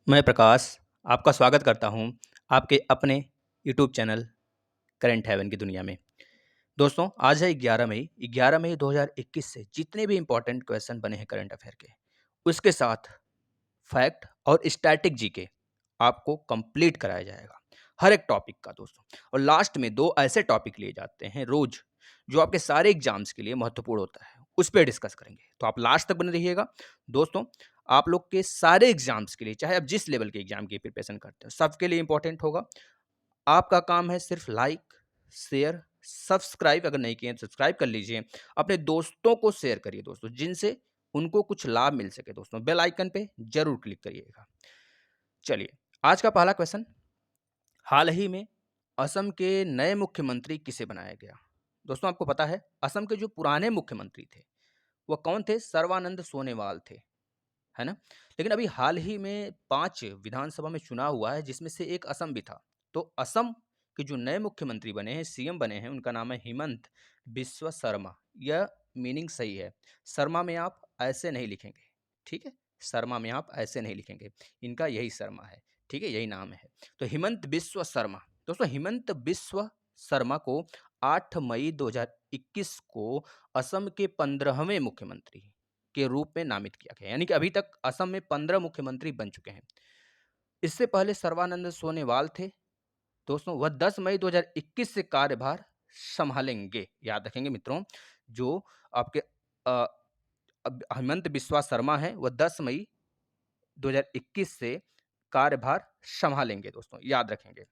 मैं प्रकाश आपका स्वागत करता हूं आपके अपने यूट्यूब चैनल करंट हेवन की दुनिया में। दोस्तों आज है 11 मई 2021 से जितने भी इंपॉर्टेंट क्वेश्चन बने हैं करंट अफेयर के उसके साथ फैक्ट और स्टैटिक जीके आपको कंप्लीट कराया जाएगा हर एक टॉपिक का दोस्तों। और लास्ट में दो ऐसे टॉपिक लिए जाते हैं रोज जो आपके सारे एग्जाम्स के लिए महत्वपूर्ण होता है, उस पर डिस्कस करेंगे, तो आप लास्ट तक बने रहिएगा दोस्तों। आप लोग के सारे एग्जाम्स के लिए, चाहे आप जिस लेवल के एग्जाम की प्रिपरेशन करते हो, सबके लिए इंपॉर्टेंट होगा। आपका काम है सिर्फ लाइक, शेयर, सब्सक्राइब, अगर नहीं किए तो सब्सक्राइब कर लीजिए। अपने दोस्तों को शेयर करिए दोस्तों, जिनसे उनको कुछ लाभ मिल सके दोस्तों। बेल आइकन पे जरूर क्लिक करिएगा। चलिए, आज का पहला क्वेश्चन, हाल ही में असम के नए मुख्यमंत्री किसे बनाया गया? दोस्तों आपको पता है असम के जो पुराने मुख्यमंत्री थे वह कौन थे? सर्बानंद सोनोवाल थे, है ना। लेकिन अभी हाल ही में 5 विधानसभा में चुनाव हुआ है जिसमें से एक असम भी था। तो असम के जो नए मुख्यमंत्री बने हैं, सीएम बने हैं, उनका नाम है हिमंत बिस्वा शर्मा। यह मीनिंग सही है, शर्मा में आप ऐसे नहीं लिखेंगे, ठीक है। शर्मा में आप ऐसे नहीं लिखेंगे, इनका यही शर्मा है, ठीक है, यही नाम है। तो हिमंत बिस्वा शर्मा दोस्तों, हिमंत बिस्वा शर्मा को 8 मई 2021 को असम के 15वें मुख्यमंत्री के रूप में नामित किया गया। यानी कि अभी तक असम में 15 मुख्यमंत्री बन चुके हैं। इससे पहले सर्बानंद सोनोवाल थे दोस्तों, वह 10 मई 2021 से कार्यभार संभालेंगे। याद रखेंगे मित्रों, जो आपके अ, हेमंत बिस्वा शर्मा है वह 10 मई 2021 से कार्यभार संभालेंगे दोस्तों, याद रखेंगे।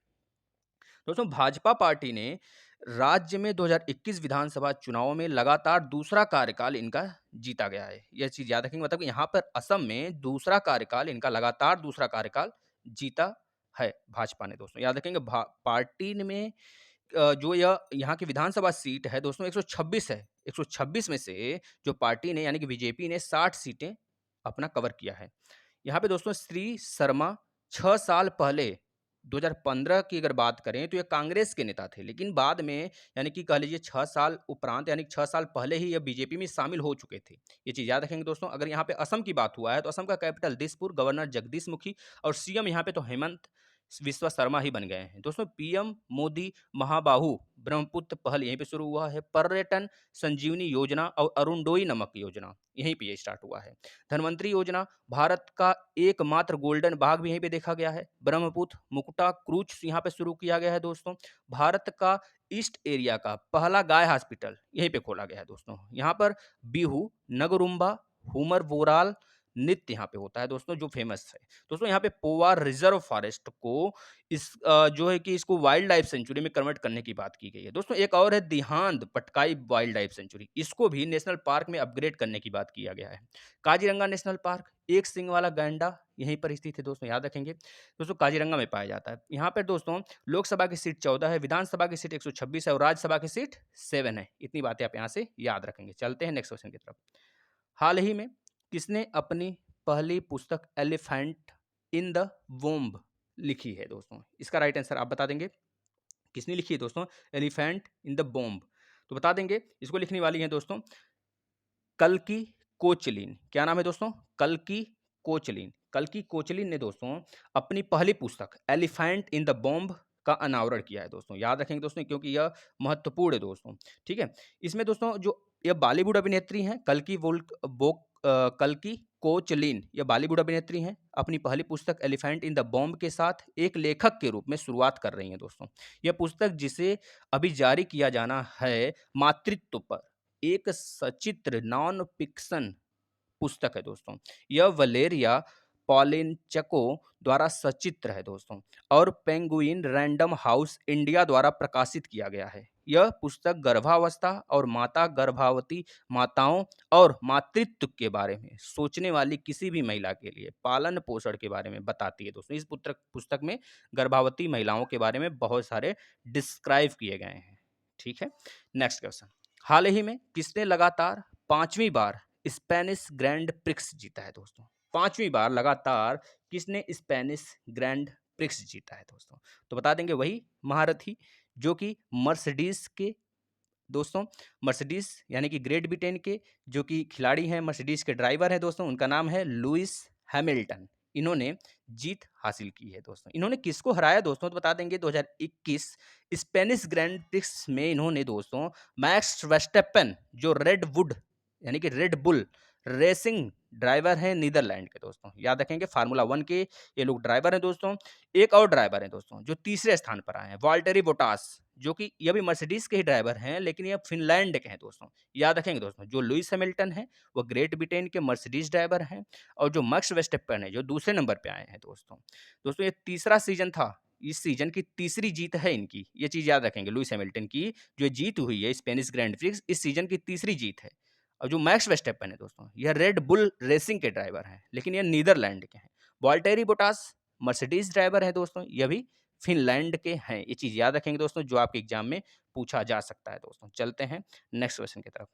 दोस्तों भाजपा पार्टी ने राज्य में 2021 विधानसभा चुनाव में लगातार दूसरा कार्यकाल इनका जीता गया है। यह चीज याद रखेंगे, मतलब कि यहाँ पर असम में दूसरा कार्यकाल इनका, लगातार दूसरा कार्यकाल जीता है भाजपा ने दोस्तों, याद रखेंगे। पार्टी में जो यह यहाँ की विधानसभा सीट है दोस्तों 126 है। 126 में से जो पार्टी ने यानी कि बीजेपी ने 60 सीटें अपना कवर किया है। यहाँ पे दोस्तों श्री शर्मा 6 साल पहले 2015 की अगर बात करें तो ये कांग्रेस के नेता थे, लेकिन बाद में यानी कि कह लीजिए 6 साल उपरांत यानी 6 साल पहले ही ये बीजेपी में शामिल हो चुके थे। ये चीज़ याद रखेंगे दोस्तों। अगर यहाँ पे असम की बात हुआ है तो असम का कैपिटल दिसपुर, गवर्नर जगदीश मुखी और सीएम यहाँ पे तो हेमंत विश्वा शर्मा ही बन गए हैं दोस्तों। पीएम मोदी महाबाहु ब्रह्मपुत्र पहल यहीं पे शुरू हुआ है। पर्यटन संजीवनी योजना और अरुणोदय नमक योजना यहीं पे ये स्टार्ट हुआ है। धनवंतरी योजना, भारत का एकमात्र गोल्डन बाघ भी यहीं पे देखा गया है। ब्रह्मपुत्र मुकुटा क्रूज यहाँ पे शुरू किया गया है दोस्तों। भारत का ईस्ट एरिया का पहला गाय हॉस्पिटल यहीं पे खोला गया है दोस्तों। यहाँ पर बिहू, नगरुम्बा, हुमर बोराल नृत्य यहाँ पे होता है दोस्तों, जो फेमस है दोस्तों। यहाँ पे पोवार रिजर्व फॉरेस्ट को जो है कि इसको वाइल्ड लाइफ सेंचुरी में कन्वर्ट करने की बात की गई है दोस्तों। एक और है दिहांत पटकाई वाइल्ड लाइफ सेंचुरी, इसको भी नेशनल पार्क में अपग्रेड करने की बात किया गया है। काजीरंगा नेशनल पार्क, एक सिंग वाला गैंडा यहीं पर स्थित है दोस्तों, याद रखेंगे दोस्तों, काजीरंगा में पाया जाता है। यहाँ पर दोस्तों लोकसभा की सीट 14 है, विधानसभा की सीट 126 है और राज्यसभा की सीट 7 है। इतनी बातें आप यहाँ से याद रखेंगे। चलते हैं नेक्स्ट क्वेश्चन की तरफ। हाल ही में किसने अपनी पहली पुस्तक एलिफेंट इन द वोम्ब लिखी है दोस्तों? इसका राइट आंसर आप बता देंगे, किसने लिखी है दोस्तों एलिफेंट इन द बॉम्ब? तो बता देंगे, इसको लिखने वाली है दोस्तों कल्की कोचलिन। क्या नाम है दोस्तों? कल्की कोचलिन। कल्की कोचलिन ने दोस्तों अपनी पहली पुस्तक एलिफेंट इन द बॉम्ब का अनावरण किया है दोस्तों, याद रखेंगे दोस्तों, क्योंकि यह महत्वपूर्ण है दोस्तों, ठीक है। इसमें दोस्तों जो यह बॉलीवुड अभिनेत्री हैं कल्की कोचलिन, यह बॉलीवुड अभिनेत्री हैं, अपनी पहली पुस्तक एलिफेंट इन द बॉम्ब के साथ एक लेखक के रूप में शुरुआत कर रही हैं दोस्तों। यह पुस्तक जिसे अभी जारी किया जाना है मातृत्व पर, एक सचित्र नॉन फिक्शन पुस्तक है दोस्तों। यह वलेरिया पॉलिनचको द्वारा सचित्र है दोस्तों और पेंगुइन रैंडम हाउस इंडिया द्वारा प्रकाशित किया गया है। यह पुस्तक गर्भावस्था और माता गर्भवती माताओं और मातृत्व के बारे में सोचने वाली किसी भी महिला के लिए पालन पोषण के बारे में बताती है दोस्तों। इस पुस्तक में गर्भवती महिलाओं के बारे में बहुत सारे डिस्क्राइब किए गए हैं, ठीक है। नेक्स्ट क्वेश्चन, हाल ही में किसने लगातार 5वीं बार स्पेनिश ग्रैंड प्रिक्स जीता है दोस्तों? 5वीं बार लगातार किसने स्पेनिश ग्रैंड प्रिक्स जीता है दोस्तों? तो बता देंगे वही महारथी जो कि मर्सिडीज के दोस्तों, मर्सिडीज यानी कि ग्रेट ब्रिटेन के जो कि खिलाड़ी हैं, मर्सिडीज के ड्राइवर हैं दोस्तों, उनका नाम है लुइस हैमिल्टन। इन्होंने जीत हासिल की है दोस्तों। इन्होंने किसको हराया दोस्तों, तो बता देंगे 2021 स्पेनिश ग्रैंड प्रिक्स में इन्होंने दोस्तों मैक्स वर्स्टेपेन जो रेड वुड यानी कि रेड बुल रेसिंग ड्राइवर हैं नीदरलैंड के दोस्तों, याद रखेंगे फार्मूला 1 के ये लोग ड्राइवर हैं दोस्तों। एक और ड्राइवर हैं दोस्तों जो तीसरे स्थान पर आए हैं, वाल्टेरी बोटास, जो कि ये भी मर्सिडीज के ही ड्राइवर हैं लेकिन ये फिनलैंड के हैं दोस्तों, याद रखेंगे दोस्तों। जो लुइस हैमिल्टन है वो ग्रेट ब्रिटेन के मर्सिडीज ड्राइवर हैं, और जो मैक्स वर्स्टेपेन है जो दूसरे नंबर पे आए हैं दोस्तों। दोस्तों ये तीसरा सीजन था, इस सीजन की तीसरी जीत है इनकी, ये चीज याद रखेंगे। लुइस हैमिल्टन की जो जीत हुई है स्पेनिश ग्रैंड प्रिक्स इस सीजन की तीसरी जीत है। और जो मैक्स वर्स्टेपेन है दोस्तों यह रेड बुल रेसिंग के ड्राइवर हैं लेकिन यह नीदरलैंड के हैं। वॉल्टेरी बोटास मर्सिडीज ड्राइवर है दोस्तों, यह भी फिनलैंड के हैं। ये चीज याद रखेंगे दोस्तों जो आपके एग्जाम में पूछा जा सकता है दोस्तों। चलते हैं नेक्स्ट क्वेश्चन की तरफ।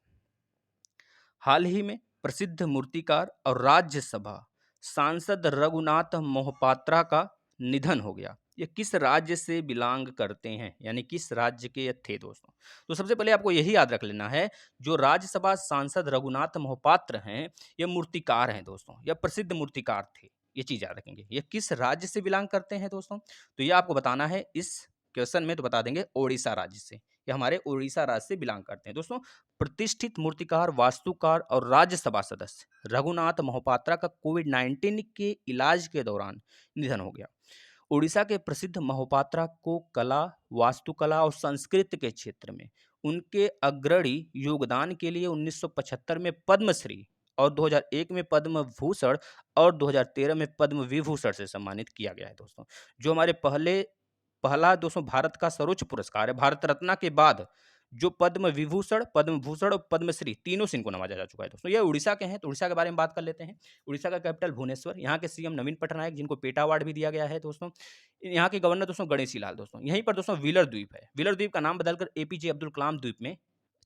हाल ही में प्रसिद्ध मूर्तिकार और राज्यसभा सांसद रघुनाथ मोहपात्रा का निधन हो गया। ये किस राज्य से बिलोंग करते हैं, यानी किस राज्य के ये थे दोस्तों। तो सबसे पहले आपको यही याद रख लेना है, जो राज्यसभा सांसद रघुनाथ मोहपात्र हैं ये मूर्तिकार हैं दोस्तों, ये प्रसिद्ध मूर्तिकार थे। ये चीज याद रखेंगे। ये किस राज्य से बिलोंग करते हैं दोस्तों, तो ये आपको बताना है इस क्वेश्चन में, तो बता देंगे ओडिशा राज्य से। ये हमारे उड़ीसा राज्य से बिलोंग करते हैं दोस्तों। प्रतिष्ठित मूर्तिकार, वास्तुकार और राज्यसभा सदस्य रघुनाथ मोहपात्रा का कोविड-19 के इलाज के दौरान निधन हो गया। उड़ीसा के प्रसिद्ध मोहपात्रा को कला, वास्तुकला और संस्कृत के क्षेत्र में उनके अग्रणी योगदान के लिए 1975 में पद्मश्री और 2001 में पद्म भूषण और 2013 में पद्म विभूषण से सम्मानित किया गया है दोस्तों। जो हमारे पहला दोस्तों भारत का सर्वोच्च पुरस्कार है, भारत रत्न के बाद जो पद्म विभूषण, पद्म भूषण और पद्मश्री तीनों से इनको नवाजा जा चुका है दोस्तों। ये उड़ीसा के हैं, तो उड़ीसा के बारे में बात कर लेते हैं। उड़ीसा का कैपिटल भुवनेश्वर, यहाँ के सीएम नवीन पटनायक जिनको पेटा अवार्ड भी दिया गया है दोस्तों। यहाँ के गवर्नर दोस्तों गणेशी लाल दोस्तों। यहीं पर दोस्तों व्हीलर द्वीप है, व्हीलर द्वीप का नाम बदलकर एपीजे अब्दुल कलाम द्वीप में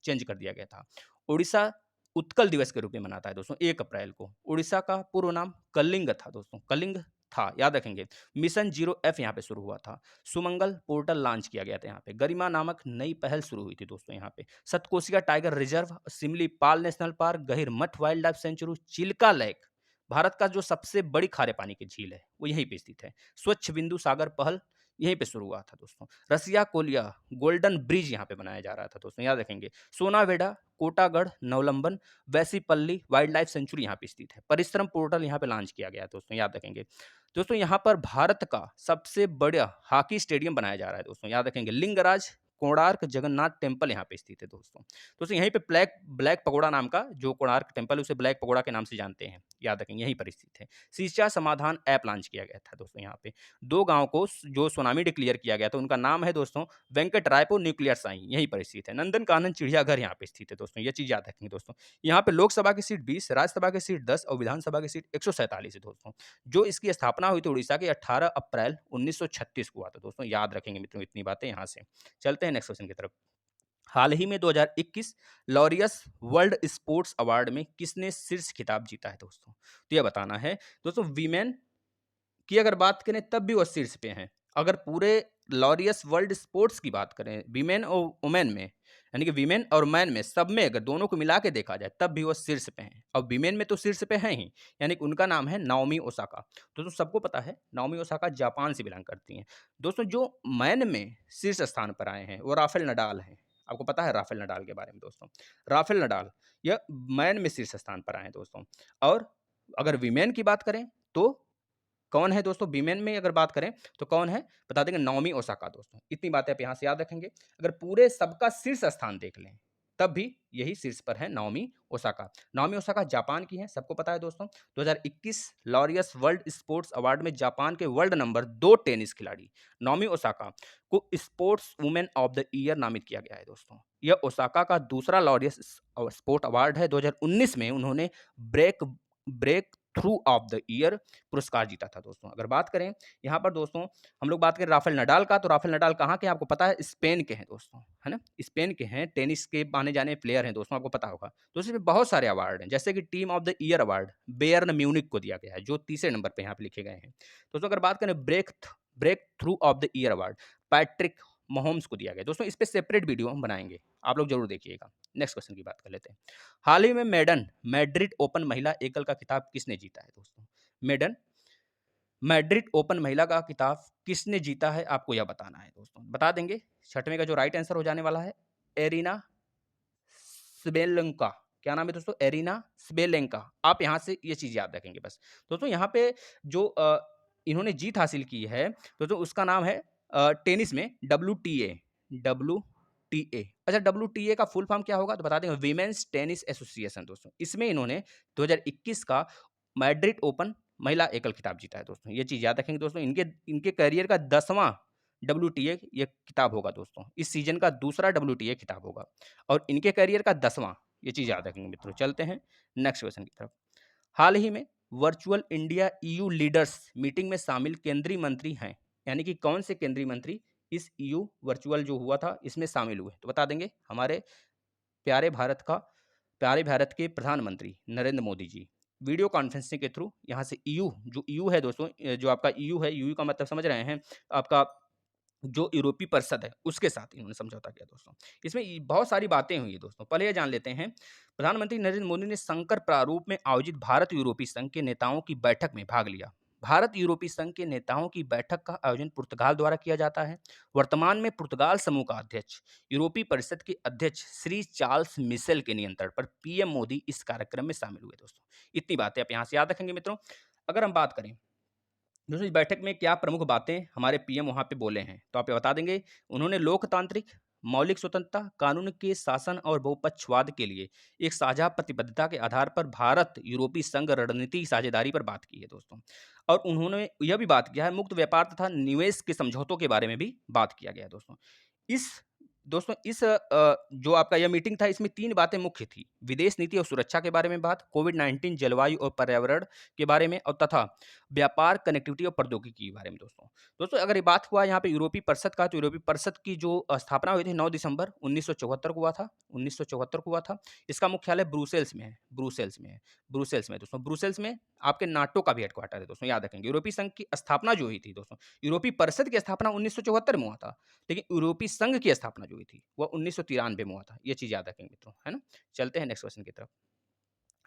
चेंज कर दिया गया था। उड़ीसा उत्कल दिवस के रूप में मनाता है दोस्तों 1 अप्रैल को। उड़ीसा का पूर्व नाम कलिंग था दोस्तों, कलिंग था, याद रखेंगे। मिशन 0F यहाँ पे शुरू हुआ था। सुमंगल पोर्टल लॉन्च किया गया था यहाँ पे। गरिमा नामक नई पहल शुरू हुई थी दोस्तों यहाँ पे। Satkosia tiger reserve, Simlipal national park, Gahirmatha wildlife sanctuary, Chilika lake, Bharat का जो सबसे बड़ी खारे पानी की झील है वो यहीं पे स्थित है। स्वच्छ बिंदु सागर पहल यहीं पे शुरू हुआ था दोस्तों। रसिया कोलिया गोल्डन ब्रिज यहाँ पे बनाया जा रहा था दोस्तों, याद रखेंगे। सोनावेडा, कोटागढ़, नवलंबन, वैसीपल्ली वाइल्ड लाइफ सेंचुरी यहाँ पे स्थित है। परिश्रम पोर्टल यहाँ पे लॉन्च किया गया दोस्तों, याद रखेंगे। दोस्तों यहाँ पर भारत का सबसे बड़ा हॉकी स्टेडियम बनाया जा रहा है दोस्तों, याद रखेंगे। लिंगराज कोणार्क जगन्नाथ टेम्पल यहाँ पे स्थित है दोस्तों। दोस्तों यहीं पे ब्लैक ब्लैक पगोड़ा नाम का जो कोणार्क टेम्पल है उसे ब्लैक पगोड़ा के नाम से जानते हैं, याद रखेंगे, यहीं पर स्थित है। शिक्षा समाधान ऐप लॉन्च किया गया था दोस्तों यहाँ पे। 2 गाँव को जो सुनामी डिक्लेयर किया गया था उनका नाम है दोस्तों वेंकट रायपुर न्यूक्लियर साई, यहीं पर स्थित है। नंदन कानन चिड़ियाघर यहाँ पे स्थित है दोस्तों, ये चीज याद रखेंगे दोस्तों। यहाँ पे लोकसभा की सीट 20, राज्यसभा की सीट 10 और विधानसभा की सीट 147 है दोस्तों। जो इसकी स्थापना हुई थी उड़ीसा के 18 अप्रैल 1936 को हुआ था दोस्तों, याद रखेंगे मित्रों इतनी बातें यहाँ से। चलते हैं नेक्स्ट क्वेश्चन की तरफ। हाल ही में 2021 लॉरियस वर्ल्ड स्पोर्ट्स अवार्ड में किसने शीर्ष खिताब जीता है दोस्तों, तो यह बताना है दोस्तों। वीमेन की अगर बात करें तब भी वो शीर्ष पे हैं। अगर पूरे लॉरियस वर्ल्ड स्पोर्ट्स की बात करें वीमेन और वुमेन में, यानी कि वीमेन और मैन में, सब में अगर दोनों को मिला के देखा जाए तब भी वो शीर्ष पे हैं। और वीमेन में तो शीर्ष पे हैं ही, यानी कि उनका नाम है नाओमी ओसाका। दोस्तों सबको पता है नाओमी ओसाका जापान से बिलोंग करती हैं। दोस्तों जो मैन में शीर्ष स्थान पर आए हैं वो राफेल नडाल हैं। आपको पता है राफेल नडाल के बारे में दोस्तों। राफेल नडाल यह मैन में शीर्ष स्थान पर आए हैं दोस्तों। और अगर वीमेन की बात करें तो कौन है दोस्तों, वीमेन में अगर बात करें तो कौन है, बता देंगे नाओमी ओसाका दोस्तों। इतनी बातें आप यहाँ से याद रखेंगे। अगर पूरे सबका शीर्ष स्थान देख लें तब भी यही शीर्ष पर है Naomi Osaka. Naomi Osaka Japan की हैं, सबको पता है दोस्तों। 2021 लॉरियस वर्ल्ड स्पोर्ट्स अवार्ड में जापान के वर्ल्ड नंबर 2 टेनिस खिलाड़ी नाओमी ओसाका को sports women of the year नामित किया गया है दोस्तों। यह ओसाका का दूसरा लॉरियस स्पोर्ट अवार्ड है। 2019 में उन्होंने breakthrough of the year पुरस्कार जीता था दोस्तों। अगर बात करें यहाँ पर दोस्तों, हम लोग बात करें राफेल नडाल का, तो राफेल नडाल कहाँ के हैं आपको पता है, स्पेन के हैं दोस्तों, है ना, स्पेन के हैं। टेनिस के माने जाने प्लेयर हैं दोस्तों, आपको पता होगा। दोस्तों इसमें बहुत सारे अवार्ड हैं, जैसे कि team of the year award Bayern Munich को दिया गया है, जो तीसरे नंबर पे यहाँ पे लिखे गए हैं दोस्तों। अगर बात करें breakthrough of the year award Patrick Mahomes को दिया गया दोस्तों। इस पे सेपरेट वीडियो हम बनाएंगे, आप लोग जरूर देखिएगा। नेक्स्ट क्वेश्चन की बात कर लेते हैं। हाल ही में मैड्रिड ओपन महिला एकल का खिताब किसने जीता है दोस्तों। मैड्रिड ओपन महिला का खिताब किसने जीता है, आपको यह बताना है दोस्तों। बता देंगे। छठवें का जो राइट आंसर हो जाने वाला है एरिना स्वेलेंका। क्या नाम है दोस्तों? एरिना स्वेलेंका। आप यहाँ से ये चीज़ याद रखेंगे बस। दोस्तों यहाँ पे जो इन्होंने जीत हासिल की है दोस्तों, उसका नाम है टेनिस में WTA। WTA। अच्छा, WTA का फुल फॉर्म क्या होगा तो बता देंगे, वीमेंस टेनिस एसोसिएशन दोस्तों। इसमें इन्होंने 2021 का मैड्रिड ओपन महिला एकल खिताब जीता है दोस्तों। ये चीज़ याद रखेंगे दोस्तों। इनके इनके करियर का 10वां WTA ये खिताब होगा दोस्तों। इस सीजन का दूसरा WTA खिताब होगा और इनके करियर का 10वां। ये चीज़ याद रखेंगे मित्रों। चलते हैं नेक्स्ट क्वेश्चन की तरफ। हाल ही में virtual India EU leaders meeting में शामिल केंद्रीय मंत्री हैं, यानी कि कौन से केंद्रीय मंत्री इस EU वर्चुअल जो हुआ था इसमें शामिल हुए, तो बता देंगे हमारे प्यारे भारत का प्यारे भारत के प्रधानमंत्री नरेंद्र मोदी जी वीडियो कॉन्फ्रेंसिंग के थ्रू यहाँ से EU, जो EU है दोस्तों, जो आपका EU है, EU का मतलब समझ रहे हैं आपका, जो यूरोपीय परिषद है उसके साथ इन्होंने समझौता किया दोस्तों। इसमें बहुत सारी बातें हुई है दोस्तों। पहले ये जान लेते हैं, प्रधानमंत्री नरेंद्र मोदी ने संकर प्रारूप में आयोजित भारत यूरोपीय संघ के नेताओं की बैठक में भाग लिया। भारत यूरोपीय संघ के नेताओं की बैठक का आयोजन पुर्तगाल द्वारा किया जाता है। वर्तमान में पुर्तगाल समूह का अध्यक्ष यूरोपीय परिषद के अध्यक्ष श्री चार्ल्स मिशेल के नियंत्रण पर PM मोदी इस कार्यक्रम में शामिल हुए दोस्तों। इतनी बातें आप यहाँ से याद रखेंगे मित्रों। अगर हम बात करें दोस्तों इस बैठक में क्या प्रमुख बातें हमारे PM वहाँ पे बोले हैं, तो आप ये बता देंगे। उन्होंने लोकतांत्रिक मौलिक स्वतंत्रता, कानून के शासन और बहुपक्षवाद के लिए एक साझा प्रतिबद्धता के आधार पर भारत यूरोपीय संघ रणनीतिक साझेदारी पर बात की है दोस्तों। और उन्होंने यह भी बात किया है मुक्त व्यापार तथा निवेश के समझौतों के बारे में भी बात किया गया है दोस्तों। इस दोस्तों इस जो आपका यह मीटिंग था इसमें 3 बातें मुख्य थी। विदेश नीति और सुरक्षा के बारे में बात, कोविड-19, जलवायु और पर्यावरण के बारे में, और तथा व्यापार, कनेक्टिविटी और प्रौद्योगिकी के बारे में दोस्तों। दोस्तों अगर ये बात हुआ यहाँ पे यूरोपीय परिषद का, तो यूरोपीय परिषद की जो स्थापना हुई थी 9 दिसंबर 1974 को हुआ था। 1974 को हुआ था। इसका मुख्यालय ब्रुसेल्स में है। ब्रुसेल्स में है। ब्रुसेल्स में दोस्तों। ब्रुसेल्स में आपके नाटो का भी हेडक्वार्टर है दोस्तों, याद रखेंगे। यूरोपीय संघ की स्थापना जो हुई थी दोस्तों, यूरोपीय परिषद की स्थापना 1974 में हुआ था, लेकिन यूरोपीय संघ की स्थापना जो हुई थी वह 1993 में हुआ था। ये चीज़ याद रखेंगे मित्रों, है ना? चलते हैं नेक्स्ट क्वेश्चन की तरफ।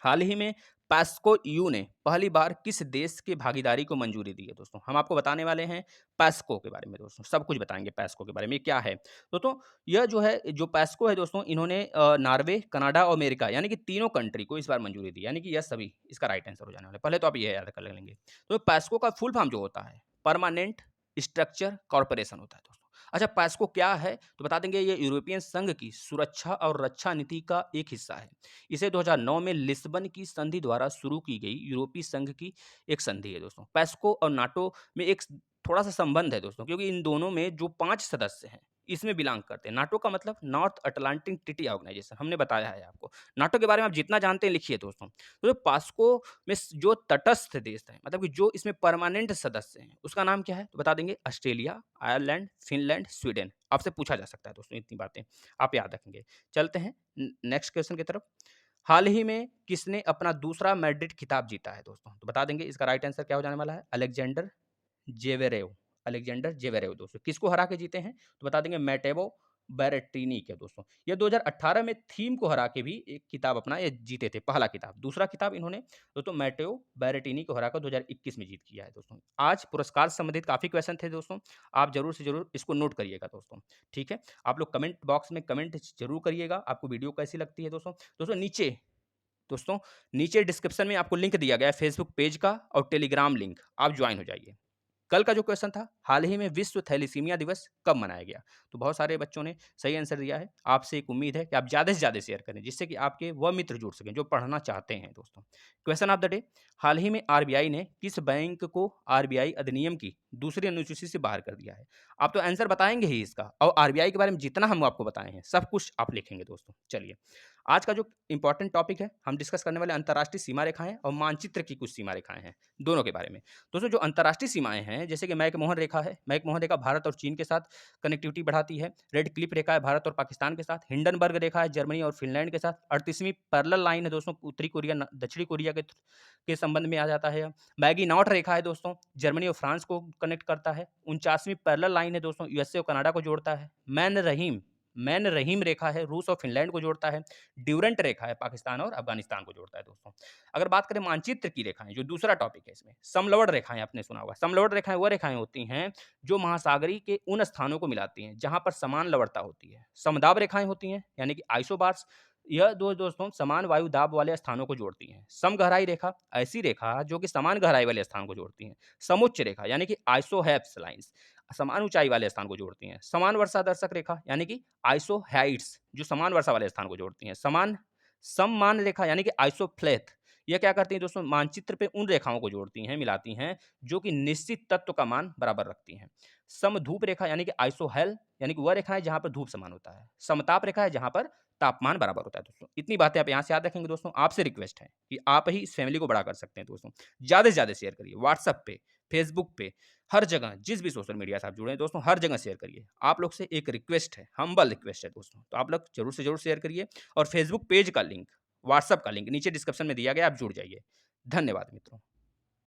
हाल ही में पैस्को EU ने पहली बार किस देश की भागीदारी को मंजूरी दी है दोस्तों? हम आपको बताने वाले हैं पैस्को के बारे में दोस्तों, सब कुछ बताएँगे पैस्को के बारे में, ये क्या है? दोस्तों यह जो है, जो पैस्को है दोस्तों, इन्होंने नॉर्वे, कनाडा और अमेरिका यानी कि तीनों कंट्री को इस बार मंजूरी दी, यानी कि यह सभी इसका राइट आंसर हो जाने वाला है। पहले तो आप ये याद कर लेंगे। तो पैस्को का फुल फॉर्म जो होता है परमानेंट स्ट्रक्चर कॉर्पोरेशन होता है दोस्तों। अच्छा, पैस्को क्या है तो बता देंगे, ये यूरोपियन संघ की सुरक्षा और रक्षा नीति का एक हिस्सा है। इसे 2009 में लिस्बन की संधि द्वारा शुरू की गई यूरोपीय संघ की एक संधि है दोस्तों। पैस्को और नाटो में एक थोड़ा-सा संबंध है दोस्तों, क्योंकि इन दोनों में जो 5 सदस्य हैं, इसमें बिलॉन्ग करते हैं। नाटो का मतलब नॉर्थ अटलांटिक ट्रीटी ऑर्गेनाइजेशन, हमने बताया है आपको। नाटो के बारे में आप जितना जानते हैं लिखिए दोस्तों। तो पैस्को में जो तटस्थ देश हैं, मतलब कि जो इसमें परमानेंट सदस्य हैं, उसका नाम क्या है? तो बता देंगे ऑस्ट्रेलिया, आयरलैंड, फिनलैंड, स्वीडन। आपसे पूछा जा सकता है दोस्तों, इतनी बातें आप याद रखेंगे। चलते हैं नेक्स्ट क्वेश्चन की तरफ। हाल ही में किसने अपना दूसरा मैड्रिड खिताब जीता है दोस्तों? तो बता देंगे इसका राइट आंसर क्या हो जाने वाला है? अलेक्जेंडर जेवेरेव। अलेक्जेंडर जेवेरेव दोस्तों। किसको हरा के जीते हैं? तो बता देंगे मैटेवो बैरेटिनी के दोस्तों। ये 2018 में थीम को हरा के भी एक खिताब अपना ये जीते थे, पहला खिताब। दूसरा खिताब इन्होंने दोस्तों मैटेओ बैरेटिनी को हराकर 2021 में जीत किया है दोस्तों। आज पुरस्कार से संबंधित काफ़ी क्वेश्चन थे दोस्तों, आप ज़रूर से ज़रूर इसको नोट करिएगा दोस्तों, ठीक है? आप लोग कमेंट बॉक्स में कमेंट ज़रूर करिएगा, आपको वीडियो कैसी लगती है दोस्तों। दोस्तों नीचे डिस्क्रिप्शन में आपको लिंक दिया गया है फेसबुक पेज का और टेलीग्राम लिंक, आप ज्वाइन हो जाइए। कल का जो क्वेश्चन था, हाल ही में विश्व थैलेसीमिया दिवस कब मनाया गया? तो बहुत सारे बच्चों ने सही आंसर दिया है। आपसे एक उम्मीद है कि आप ज़्यादा से ज़्यादा शेयर करें, जिससे कि आपके वह मित्र जुड़ सकें जो पढ़ना चाहते हैं दोस्तों। क्वेश्चन ऑफ द डे, हाल ही में RBI ने किस बैंक को RBI अधिनियम की दूसरी अनुसूची से बाहर कर दिया है? आप तो आंसर बताएंगे ही इसका, और RBI के बारे में जितना हम आपको बताए हैं सब कुछ आप लिखेंगे दोस्तों। चलिए, आज का जो इंपॉर्टेंट टॉपिक है, हम डिस्कस करने वाले अंतर्राष्ट्रीय सीमा रेखाएं और मानचित्र की कुछ सीमा रेखाएं हैं, दोनों के बारे में। दोस्तों जो अंतर्राष्ट्रीय सीमाएं हैं, जैसे कि मैकमोहन रेखा है, मैकमोहन रेखा भारत और चीन के साथ कनेक्टिविटी बढ़ाती है। रेड क्लिफ रेखा है भारत और पाकिस्तान के साथ। हिंडनबर्ग रेखा है जर्मनी और फिनलैंड के साथ। 38वीं पैरेलल लाइन है दोस्तों, उत्तरी कोरिया दक्षिणी कोरिया के संबंध में आ जाता है। मैगी नॉट रेखा है दोस्तों, जर्मनी और फ्रांस को कनेक्ट करता है। 49वीं पैरेलल लाइन है दोस्तों, USA और कनाडा को जोड़ता है। मैन रहीम रेखा है, रूस और फिनलैंड को जोड़ता है। ड्यूरेंट रेखा है, पाकिस्तान और अफगानिस्तान को जोड़ता है दोस्तों। अगर बात करें मानचित्र की रेखाएँ, जो दूसरा टॉपिक है इसमें, समलवड़ रेखाएँ आपने सुना होगा। समलवड़ रेखाएँ वो रेखाएँ होती हैं जो महासागरीय के उन स्थानों को मिलाती हैं जहाँ पर समान लवणता होती है। समदाब रेखाएँ होती हैं, यानी कि आइसोबार्स, यह दो दोस्तों समान वायु दाब वाले स्थानों को जोड़ती हैं। समगहराई रेखा, ऐसी रेखा जो कि समान गहराई वाले स्थान को जोड़ती हैं। समुच्च रेखा यानी कि आइसोहेप्स लाइन्स, समान ऊंचाई वाले स्थान को जोड़ती हैं। समान वर्षा दर्शक रेखा यानी कि आइसोहाइट्स, जो समान वर्षा वाले स्थान को जोड़ती हैं। सम्मान रेखा यानी कि आइसोफ्लेथ, यह क्या करती हैं दोस्तों, मानचित्र पे उन रेखाओं को जोड़ती हैं, मिलाती हैं जो कि निश्चित तत्व का मान बराबर रखती हैं। समधूप रेखा यानी कि आइसोहेल, यानी कि वह रेखा है जहां पर धूप समान होता है। समताप रेखा है जहां पर तापमान बराबर होता है दोस्तों। इतनी बातें आप यहाँ से याद रखेंगे दोस्तों। आपसे रिक्वेस्ट है कि आप ही इस फैमिली को बड़ा कर सकते हैं दोस्तों। ज़्यादा से ज़्यादा शेयर करिए, व्हाट्सएप पे, फेसबुक पे, हर जगह जिस भी सोशल मीडिया से आप जुड़े हैं दोस्तों, हर जगह शेयर करिए। आप लोग से एक रिक्वेस्ट है, हम्बल रिक्वेस्ट है दोस्तों, तो आप लोग जरूर से जरूर शेयर करिए। और फेसबुक पेज का लिंक, व्हाट्सएप का लिंक नीचे डिस्क्रिप्शन में दिया गया, आप जुड़ जाइए। धन्यवाद मित्रों।